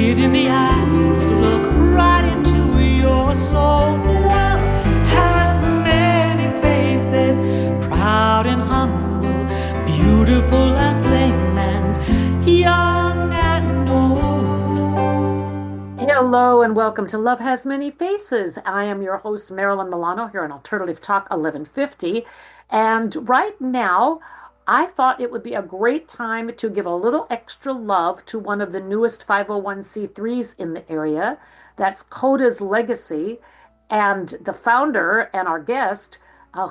it in the eyes that look right into your soul. Love has many faces, proud and humble, beautiful and plain, and young and old. Hello and welcome to Love Has Many Faces. I am your host, Marilyn Milano, here on Alternative Talk 1150. And right now, I thought it would be a great time to give a little extra love to one of the newest 501c3s in the area. That's Koda's Legacy. And the founder and our guest,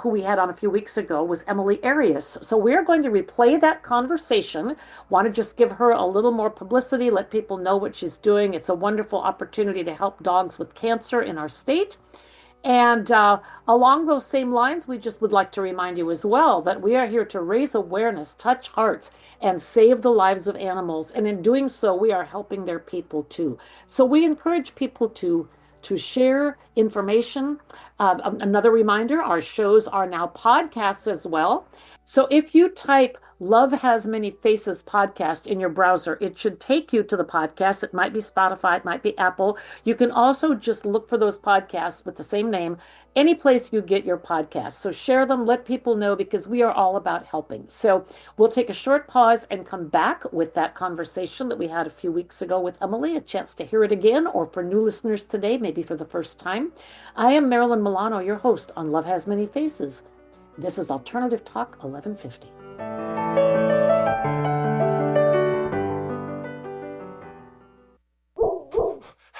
who we had on a few weeks ago, was Emily Arias. So we're going to replay that conversation. Want to just give her a little more publicity, let people know what she's doing. It's a wonderful opportunity to help dogs with cancer in our state. And along those same lines, we just would like to remind you as well that we are here to raise awareness, touch hearts, and save the lives of animals. And in doing so, we are helping their people too. So we encourage people to share information. Another reminder, our shows are now podcasts as well. So if you type Love Has Many Faces podcast in your browser, it should take you to the podcast. It might be Spotify, it might be Apple. You can also just look for those podcasts with the same name, any place you get your podcasts. So share them, let people know, because we are all about helping. So we'll take a short pause and come back with that conversation that we had a few weeks ago with Emily, a chance to hear it again, or for new listeners today, maybe for the first time. I am Marilyn Milano, your host on Love Has Many Faces. This is Alternative Talk 1150.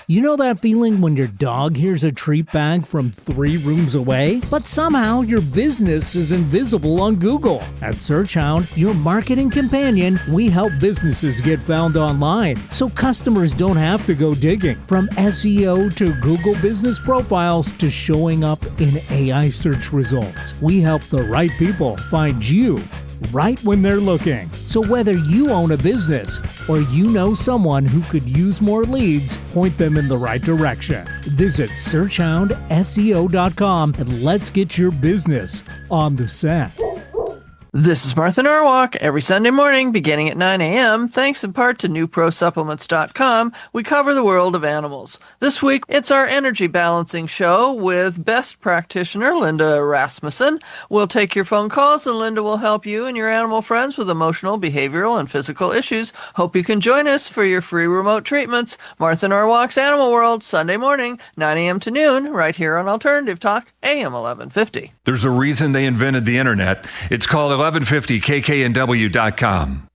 You know that feeling when your dog hears a treat bag from 3 rooms away, but somehow your business is invisible on Google? At SearchHound, your marketing companion, we help businesses get found online, so customers don't have to go digging. From SEO to Google business profiles to showing up in AI search results, we help the right people find you right when they're looking. So whether you own a business or you know someone who could use more leads, point them in the right direction. Visit searchhoundseo.com and let's get your business on the set. This is Martha Norwalk. Every Sunday morning, beginning at 9 a.m., thanks in part to newprosupplements.com, we cover the world of animals. This week, it's our energy balancing show with best practitioner Linda Rasmussen. We'll take your phone calls, and Linda will help you and your animal friends with emotional, behavioral, and physical issues. Hope you can join us for your free remote treatments. Martha Norwalk's Animal World, Sunday morning, 9 a.m. to noon, right here on Alternative Talk, AM 1150. There's a reason they invented the internet. It's called 1150kknw.com.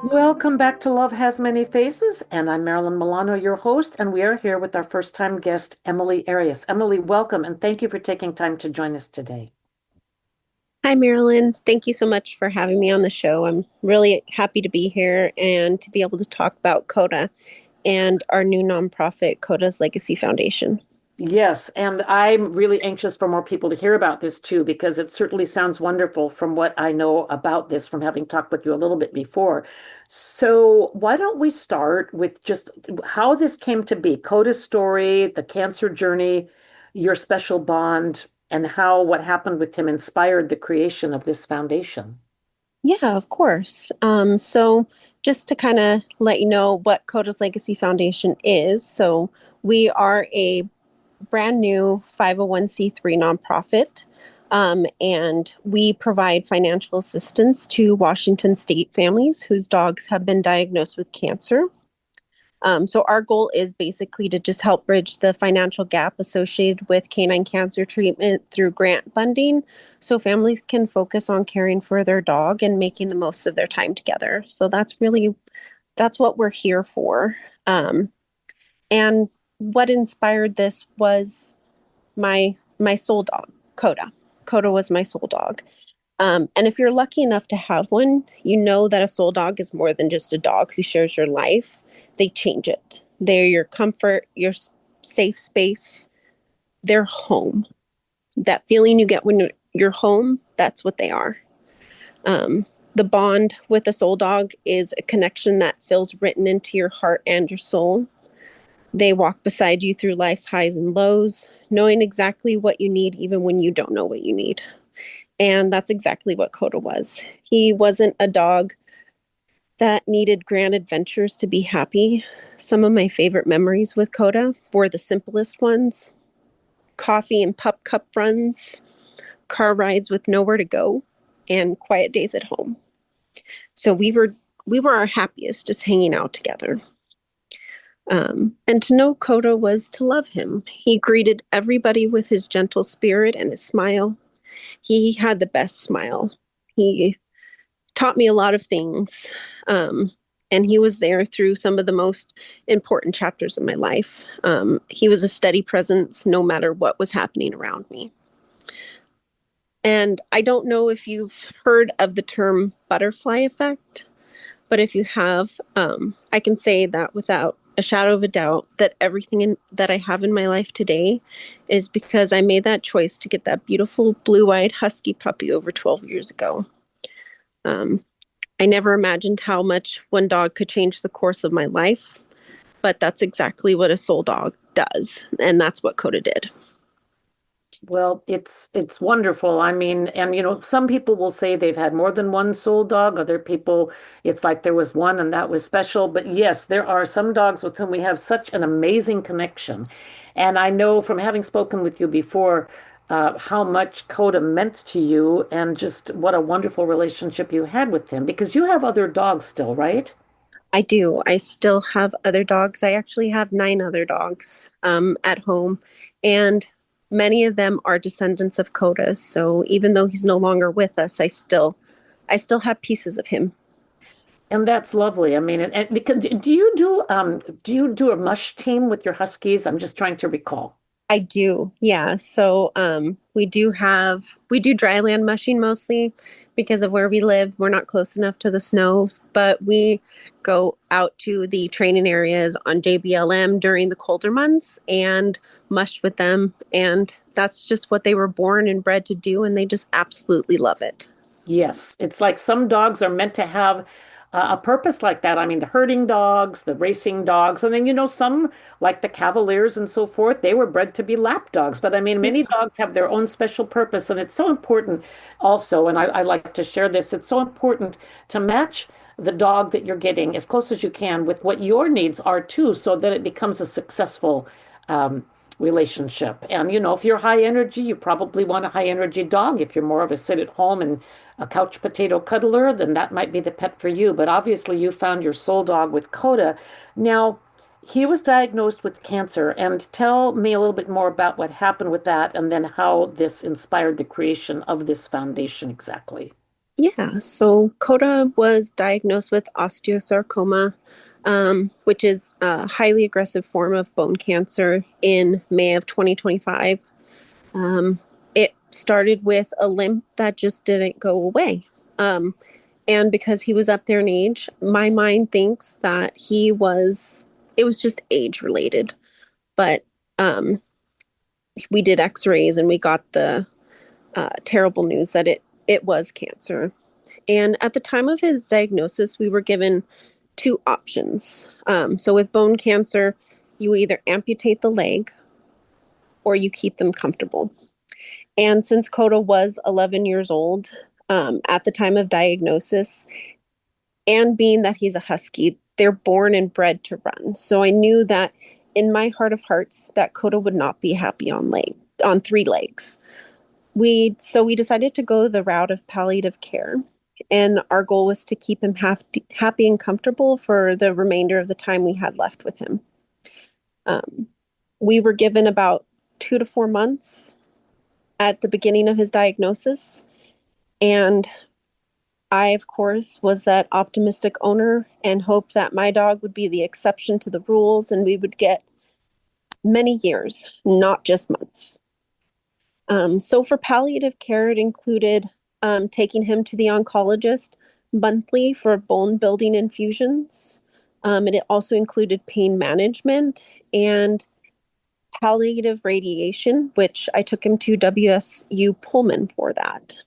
Welcome back to Love Has Many Faces, and I'm Marilyn Milano, your host, and we are here with our first-time guest, Emily Arias. Emily, welcome, and thank you for taking time to join us today. Hi, Marilyn. Thank you so much for having me on the show. I'm really happy to be here and to be able to talk about Koda and our new nonprofit, Koda's Legacy Foundation. Yes, and I'm really anxious for more people to hear about this too, because it certainly sounds wonderful from what I know about this from having talked with you a little bit before. So why don't we start with just how this came to be, Koda's story, the cancer journey, your special bond, and how what happened with him inspired the creation of this foundation. Yeah, of course. So just to kind of let you know what Koda's Legacy Foundation is. So we are a brand new 501c3 nonprofit, and we provide financial assistance to Washington state families whose dogs have been diagnosed with cancer. So our goal is basically to just help bridge the financial gap associated with canine cancer treatment through grant funding, so families can focus on caring for their dog and making the most of their time together. So that's what we're here for. And what inspired this was my soul dog, Koda. Koda was my soul dog. And if you're lucky enough to have one, you know that a soul dog is more than just a dog who shares your life. They change it. They're your comfort, your safe space, their home. That feeling you get when you're home, that's what they are. The bond with a soul dog is a connection that feels written into your heart and your soul. They walk beside you through life's highs and lows, knowing exactly what you need, even when you don't know what you need. And that's exactly what Koda was. He wasn't a dog that needed grand adventures to be happy. Some of my favorite memories with Koda were the simplest ones: coffee and pup cup runs, car rides with nowhere to go, and quiet days at home. So we were our happiest just hanging out together. And to know Koda was to love him. He greeted everybody with his gentle spirit and his smile. He had the best smile. He taught me a lot of things. And he was there through some of the most important chapters of my life. He was a steady presence no matter what was happening around me. And I don't know if you've heard of the term butterfly effect, but if you have, I can say that without a shadow of a doubt that that I have in my life today is because I made that choice to get that beautiful blue-eyed husky puppy over 12 years ago. I never imagined how much one dog could change the course of my life, but that's exactly what a soul dog does, and that's what Koda did. Well, it's wonderful. I mean, and some people will say they've had more than one soul dog. Other people, it's like there was one and that was special. But yes, there are some dogs with whom we have such an amazing connection. And I know from having spoken with you before, how much Coda meant to you and just what a wonderful relationship you had with him because you have other dogs still, right? I do. I still have other dogs. I actually have 9 other dogs at home, and many of them are descendants of Koda. So even though he's no longer with us, I still have pieces of him. And that's lovely. I mean, and because do you do a mush team with your Huskies? I'm just trying to recall. I do. Yeah. So we do dryland mushing mostly because of where we live. We're not close enough to the snows, but we go out to the training areas on JBLM during the colder months and mush with them. And that's just what they were born and bred to do, and they just absolutely love it. Yes, it's like some dogs are meant to have a purpose like that. I mean, the herding dogs, the racing dogs, and then some like the Cavaliers and so forth, they were bred to be lap dogs. But I mean, many dogs have their own special purpose, and it's so important also. And I like to share this. It's so important to match the dog that you're getting as close as you can with what your needs are too, so that it becomes a successful um, relationship. And if you're high energy, you probably want a high energy dog. If you're more of a sit at home and a couch potato cuddler, then that might be the pet for you. But obviously, you found your soul dog with Coda. Now, he was diagnosed with cancer. And tell me a little bit more about what happened with that and then how this inspired the creation of this foundation exactly. Yeah, so Koda was diagnosed with osteosarcoma, which is a highly aggressive form of bone cancer in May of 2025. It started with a limp that just didn't go away. And because he was up there in age, my mind thinks that it was just age related. But we did x-rays and we got the terrible news that it was cancer. And at the time of his diagnosis, we were given 2 options. So with bone cancer, you either amputate the leg or you keep them comfortable. And since Koda was 11 years old at the time of diagnosis, and being that he's a husky, they're born and bred to run. So I knew that in my heart of hearts that Koda would not be happy on 3 legs. So we decided to go the route of palliative care. And our goal was to keep him happy and comfortable for the remainder of the time we had left with him. We were given about 2 to 4 months at the beginning of his diagnosis. And I, of course, was that optimistic owner and hoped that my dog would be the exception to the rules and we would get many years, not just months. So for palliative care, it included taking him to the oncologist monthly for bone building infusions. And it also included pain management and palliative radiation, which I took him to WSU Pullman for that.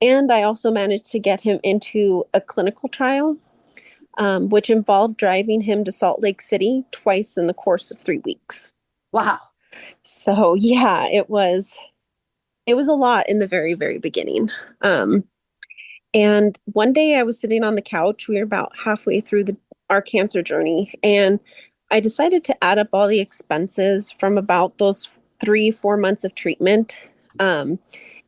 And I also managed to get him into a clinical trial, which involved driving him to Salt Lake City twice in the course of 3 weeks. Wow. So yeah, it was a lot in the very, very beginning. And one day I was sitting on the couch. We were about halfway through our cancer journey. And I decided to add up all the expenses from about those 3, 4 months of treatment. Um,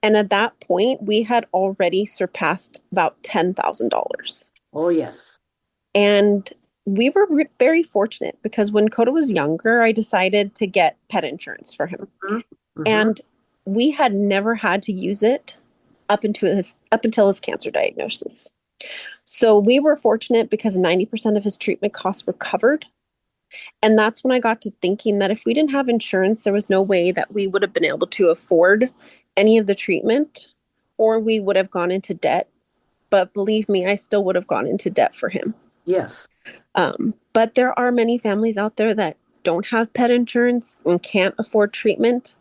and at that point, we had already surpassed about $10,000. Oh, yes. And we were very fortunate because when Koda was younger, I decided to get pet insurance for him. Mhm. Mhm. And we had never had to use it up until his cancer diagnosis. So we were fortunate because 90% of his treatment costs were covered. And that's when I got to thinking that if we didn't have insurance, there was no way that we would have been able to afford any of the treatment, or we would have gone into debt. But believe me, I still would have gone into debt for him. Yes. But there are many families out there that don't have pet insurance and can't afford treatment,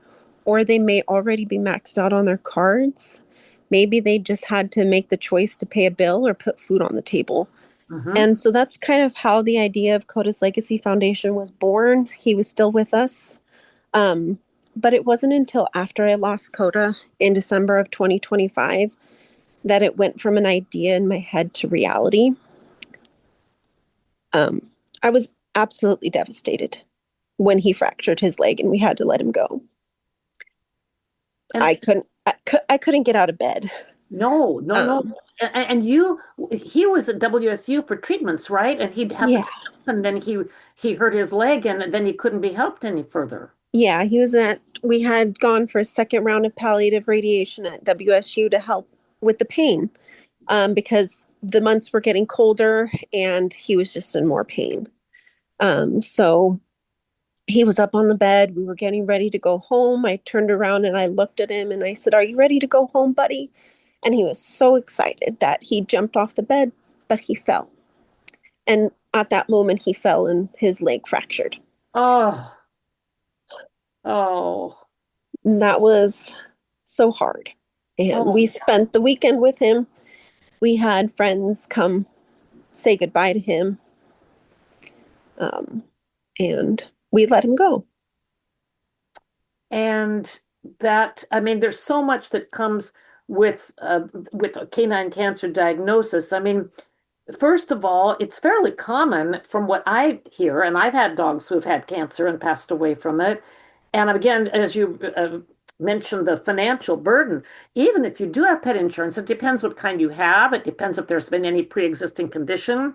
or they may already be maxed out on their cards. Maybe they just had to make the choice to pay a bill or put food on the table. Hmm. And so that's kind of how the idea of Coda's Legacy Foundation was born. He was still with us. Um, but it wasn't until after I lost Coda in December of 2025 that it went from an idea in my head to reality. Um, I was absolutely devastated when he fractured his leg and we had to let him go. And I couldn't get out of bed. no, no, no. Um, And he was at WSU for treatments, right? And he happened yeah, to jump and then he hurt his leg and then he couldn't be helped any further. yeah, we had gone for a second round of palliative radiation at WSU to help with the pain, because the months were getting colder and he was just in more pain. So he was up on the bed. We were getting ready to go home. I turned around and I looked at him and I said, "Are you ready to go home, buddy?" And he was so excited that he jumped off the bed, but he fell. And at that moment, he fell and his leg fractured. Oh, oh, And that was so hard. And oh, we spent the weekend with him. We had friends come say goodbye to him. Um, and we let him go. and that, I mean, there's so much that comes with a canine cancer diagnosis. I mean, first of all, it's fairly common from what I hear, and I've had dogs who have had cancer and passed away from it. And again, as you mentioned, the financial burden, even if you do have pet insurance, it depends what kind you have. It depends if there's been any pre-existing condition.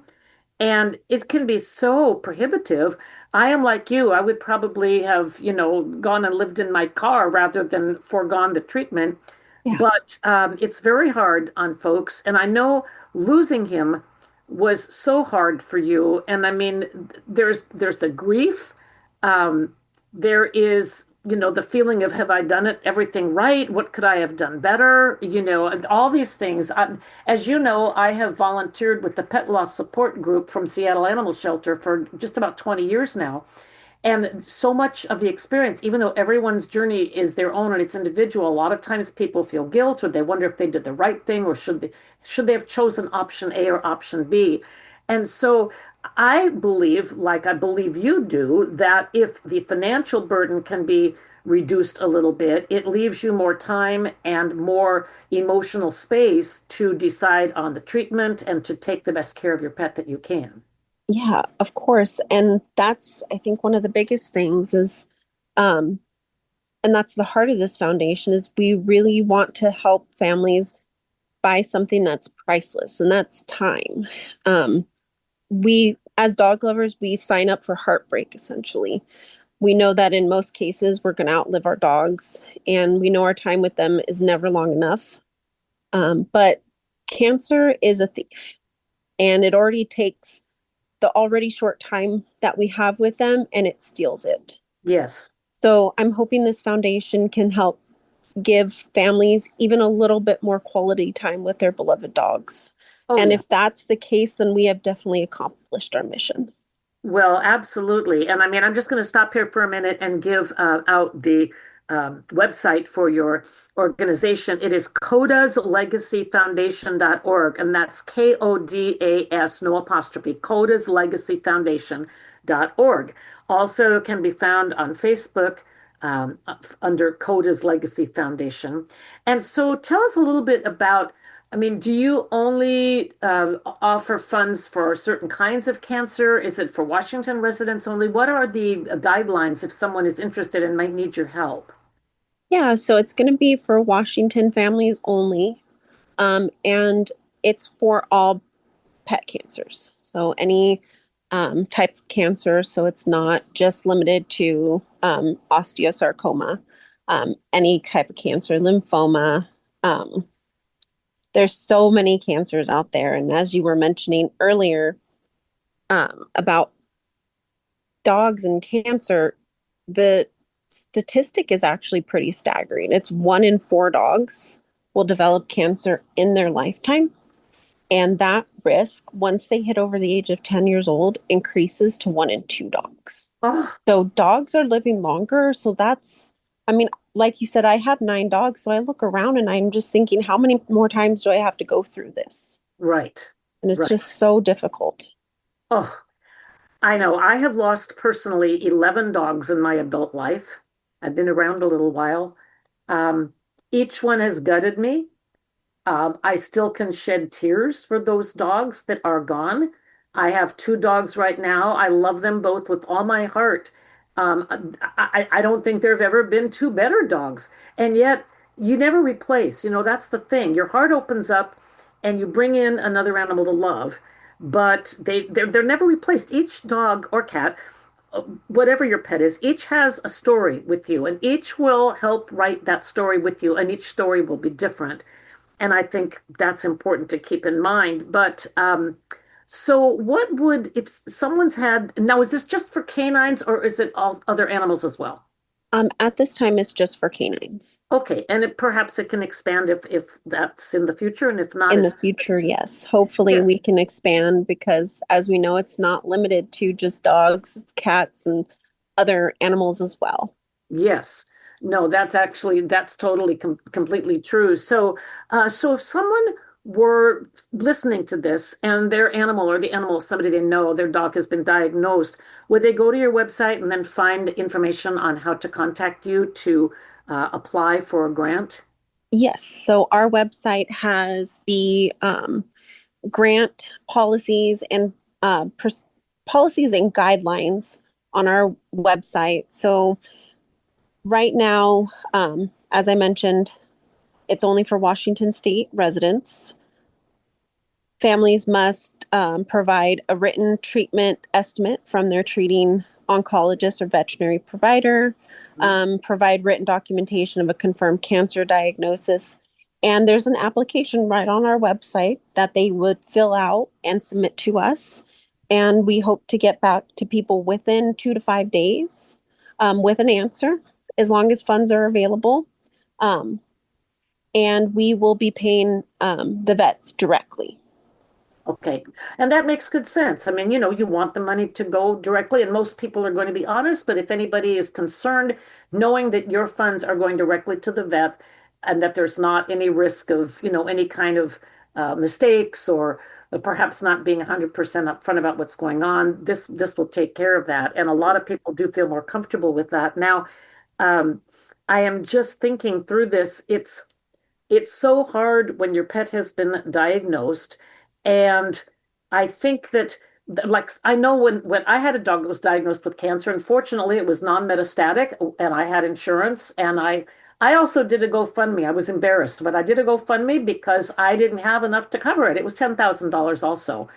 And it can be so prohibitive. I am like you. I would probably have, gone and lived in my car rather than foregone the treatment. Yeah. But it's very hard on folks. And I know losing him was so hard for you. And I mean, there's the grief. Um, there is, the feeling of have I done everything right? What could I have done better? And all these things. As you know, I have volunteered with the Pet Loss Support Group from Seattle Animal Shelter for just about 20 years now. And so much of the experience, even though everyone's journey is their own and it's individual, a lot of times people feel guilt or they wonder if they did the right thing or should they have chosen option A or option B. And so I believe, like I believe you do, that if the financial burden can be reduced a little bit, it leaves you more time and more emotional space to decide on the treatment and to take the best care of your pet that you can. Yeah, of course. And that's, I think, one of the biggest things is, um, and that's the heart of this foundation is we really want to help families buy something that's priceless, and that's time. We, as dog lovers, we sign up for heartbreak essentially. We know that in most cases we're going to outlive our dogs, and we know our time with them is never long enough. But cancer is a thief, and it already takes the already short time that we have with them and it steals it. Yes. So I'm hoping this foundation can help give families even a little bit more quality time with their beloved dogs. Oh, And yeah. if that's the case, then we have definitely accomplished our mission. Well, absolutely. And I mean, I'm just going to stop here for a minute and give out the website for your organization. It is codaslegacyfoundation.org, and that's Kodas, no apostrophe, codaslegacyfoundation.org. Also can be found on Facebook under Coda's Legacy Foundation. And so tell us a little bit about I mean, do you only offer funds for certain kinds of cancer? Is it for Washington residents only? What are the guidelines if someone is interested and might need your help? Yeah, so it's going to be for Washington families only. And it's for all pet cancers. So any type of cancer. So it's not just limited to osteosarcoma, any type of cancer, lymphoma. Um, there's so many cancers out there. And as you were mentioning earlier about dogs and cancer, the statistic is actually pretty staggering. It's 1 in 4 dogs will develop cancer in their lifetime. And that risk, once they hit over the age of 10 years old, increases to 1 in 2 dogs. Oh, So dogs are living longer. So that's, I mean, like you said, I have 9 dogs. So I look around and I'm just thinking, how many more times do I have to go through this? right, And it's right. just so difficult. Oh, I know. I have lost personally 11 dogs in my adult life. I've been around a little while. Um, each one has gutted me. I still can shed tears for those dogs that are gone. I have 2 dogs right now. I love them both with all my heart. I don't think there have ever been two better dogs. And yet, you never replace. That's the thing. Your heart opens up and you bring in another animal to love, but they're never replaced. Each dog or cat, whatever your pet is, each has a story with you, and each will help write that story with you, and each story will be different. And I think that's important to keep in mind. But so what would, if someone's had, now is this just for canines or is it all other animals as well? At this time, it's just for canines. Okay, and perhaps it can expand if that's in the future, and if not, In the it's future, yes. Hopefully, yes, we can expand because, as we know, it's not limited to just dogs, it's cats and other animals as well. yes. No, that's totally completely true. So if someone were listening to this and their animal or the animal of somebody they know, their dog has been diagnosed, would they go to your website and then find information on how to contact you to apply for a grant? Yes. So our website has the grant policies and policies and guidelines on our website. So right now, as I mentioned, it's only for Washington State residents. Families must provide a written treatment estimate from their treating oncologist or veterinary provider, provide written documentation of a confirmed cancer diagnosis. And there's an application right on our website that they would fill out and submit to us. And we hope to get back to people within 2 to 5 days with an answer, as long as funds are available. Um, and we will be paying the vets directly. Okay. And that makes good sense. I mean, you want the money to go directly, and most people are going to be honest, but if anybody is concerned, knowing that your funds are going directly to the vet and that there's not any risk of, any kind of mistakes or perhaps not being 100% upfront about what's going on, this will take care of that. And a lot of people do feel more comfortable with that. Now, um, I am just thinking through this. It's so hard when your pet has been diagnosed. And I think that, like, I know when I had a dog that was diagnosed with cancer, unfortunately, it was non-metastatic and I had insurance. And I also did a GoFundMe. I was embarrassed, but I did a GoFundMe because I didn't have enough to cover it. It was $10,000 also.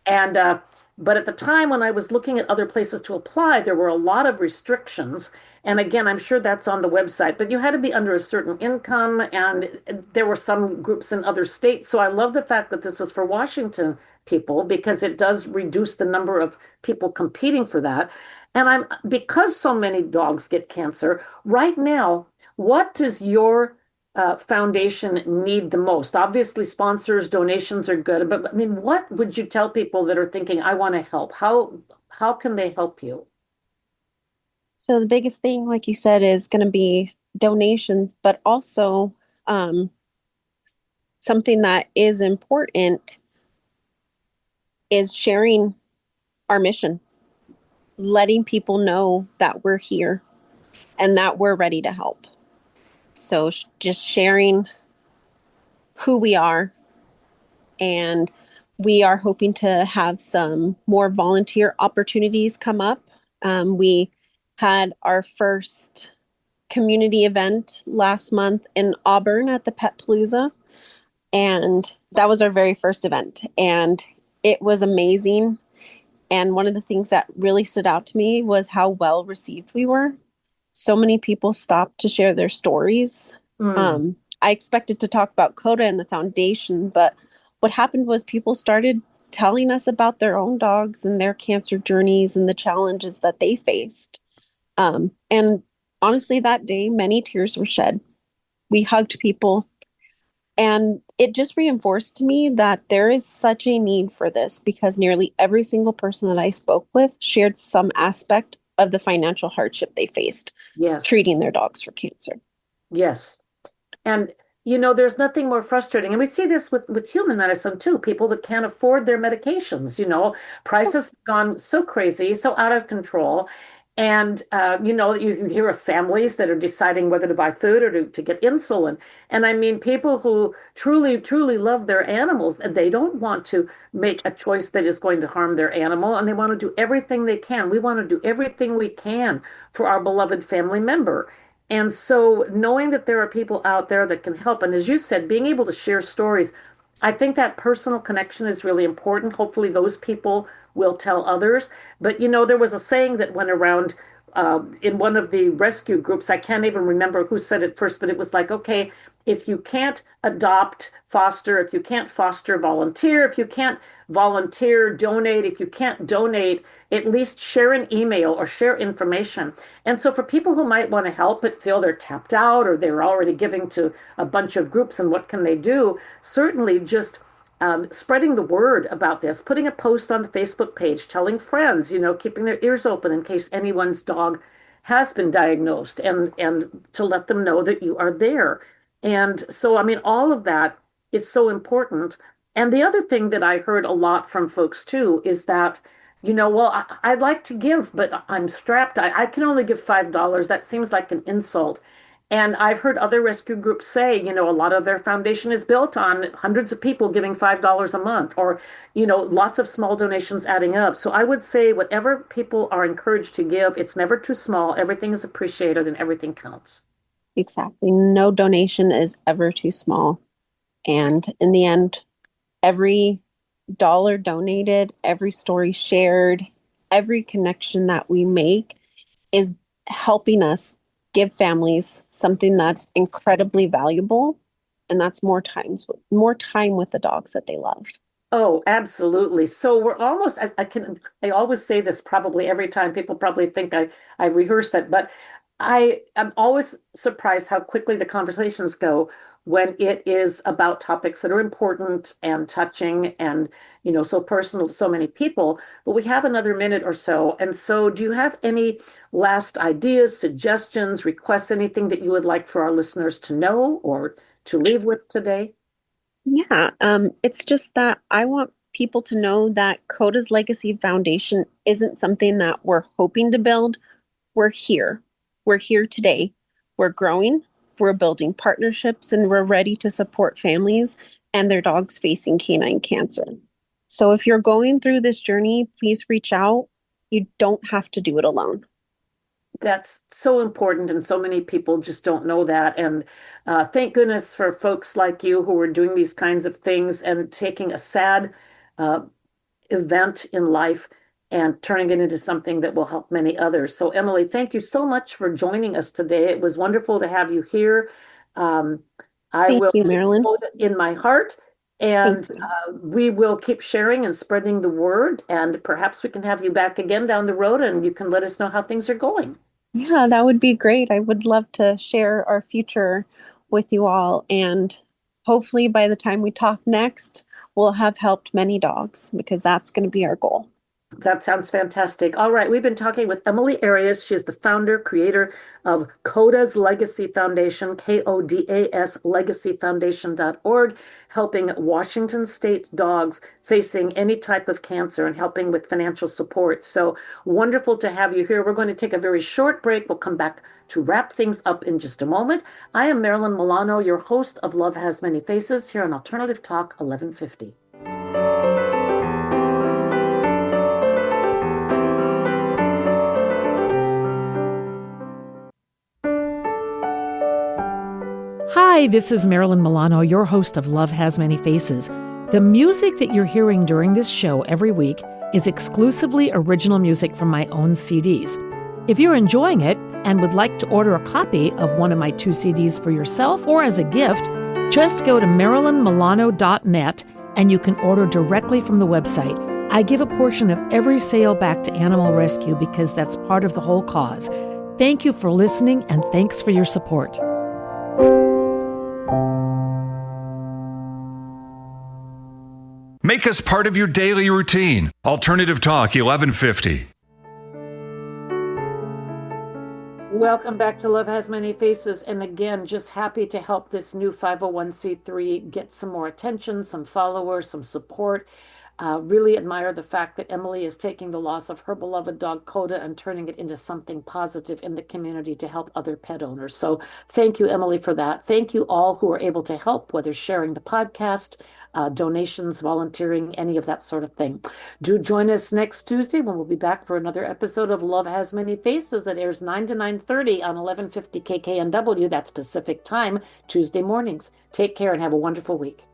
And but at the time when I was looking at other places to apply, there were a lot of restrictions. And again, I'm sure that's on the website, but you had to be under a certain income, and there were some groups in other states. So I love the fact that this is for Washington people because it does reduce the number of people competing for that. And because so many dogs get cancer, right now, what does your foundation need the most? Obviously, sponsors, donations are good, but I mean, what would you tell people that are thinking, I want to help? How can they help you? So the biggest thing, like you said, is going to be donations, but also um, something that is important is sharing our mission, letting people know that we're here and that we're ready to help. So just sharing who we are and we are hoping to have some more volunteer opportunities come up. We had our first community event last month in Auburn at the Pet Palooza, and that was our very first event, and it was amazing. And one of the things that really stood out to me was how well received we were. So many people stopped to share their stories. Mm. I expected to talk about Koda and the foundation, but what happened was people started telling us about their own dogs and their cancer journeys and the challenges that they faced. And honestly, that day, many tears were shed. We hugged people, and it just reinforced to me that there is such a need for this because nearly every single person that I spoke with shared some aspect of the financial hardship they faced Yes. treating their dogs for cancer. Yes. And there's nothing more frustrating. And we see this with human medicine too, people that can't afford their medications, prices have gone so crazy, so out of control. And you hear of families that are deciding whether to buy food or to get insulin. And I mean, people who truly, truly love their animals, and they don't want to make a choice that is going to harm their animal, and they want to do everything they can. We want to do everything we can for our beloved family member. And so knowing that there are people out there that can help, and as you said, being able to share stories, I think that personal connection is really important. Hopefully, those people will tell others. But there was a saying that went around in one of the rescue groups. I can't even remember who said it first, but it was like, okay, if you can't adopt, foster, if you can't foster, volunteer, if you can't volunteer, donate, if you can't donate, at least share an email or share information. And so for people who might want to help but feel they're tapped out or they're already giving to a bunch of groups and what can they do, certainly just spreading the word about this, putting a post on the Facebook page, telling friends, keeping their ears open in case anyone's dog has been diagnosed and to let them know that you are there. And so, I mean, all of that is so important. And the other thing that I heard a lot from folks too is that, well, I'd like to give, but I'm strapped. I can only give $5. That seems like an insult. And I've heard other rescue groups say, a lot of their foundation is built on hundreds of people giving $5 a month or, lots of small donations adding up. So I would say whatever people are encouraged to give, it's never too small. Everything is appreciated and everything counts. Exactly. No donation is ever too small. And in the end, every dollar donated, every story shared, every connection that we make is helping us give families something that's incredibly valuable, and that's more time with the dogs that they love. Oh, absolutely. So we're almost, I always say this probably every time. People probably think I rehearse that, but I am always surprised how quickly the conversations go when it is about topics that are important and touching and, so personal to so many people. But we have another minute or so. And so do you have any last ideas, suggestions, requests, anything that you would like for our listeners to know or to leave with today? Yeah, it's just that I want people to know that Coda's Legacy Foundation isn't something that we're hoping to build. We're here. We're here today. We're growing. We're building partnerships, and we're ready to support families and their dogs facing canine cancer. So if you're going through this journey, please reach out. You don't have to do it alone. That's so important, and so many people just don't know that. And thank goodness for folks like you who are doing these kinds of things and taking a sad uh, event in life and turning it into something that will help many others. So, Emily, thank you so much for joining us today. It was wonderful to have you here. Um, I Thank will you, Marilyn. hold it in my heart, Thank and you. we will keep sharing and spreading the word. And perhaps we can have you back again down the road, and you can let us know how things are going. Yeah, that would be great. I would love to share our future with you all. And hopefully, by the time we talk next, we'll have helped many dogs because that's going to be our goal. That sounds fantastic. All right, we've been talking with Emily Arias. She is the founder, creator of Koda's Legacy Foundation, KODAS legacyfoundation.org, helping Washington state dogs facing any type of cancer and helping with financial support. So wonderful to have you here. We're going to take a very short break. We'll come back to wrap things up in just a moment. I am Marilyn Milano, your host of Love Has Many Faces here on Alternative Talk 1150. Hi, this is Marilyn Milano, your host of Love Has Many Faces. The music that you're hearing during this show every week is exclusively original music from my own CDs. If you're enjoying it and would like to order a copy of one of my 2 CDs for yourself or as a gift, just go to marilynmilano.net and you can order directly from the website. I give a portion of every sale back to animal rescue because that's part of the whole cause. Thank you for listening and thanks for your support. Make us part of your daily routine. Alternative Talk 1150. Welcome back to Love Has Many Faces. And again, just happy to help this new 501c3 get some more attention, some followers, some support. Really admire the fact that Emily is taking the loss of her beloved dog Koda and turning it into something positive in the community to help other pet owners. So thank you, Emily, for that. Thank you all who are able to help, whether sharing the podcast, donations, volunteering, any of that sort of thing. Do join us next Tuesday when we'll be back for another episode of Love Has Many Faces that airs 9 to 9:30 on 1150 KKNW. That's Pacific time, Tuesday mornings. Take care and have a wonderful week.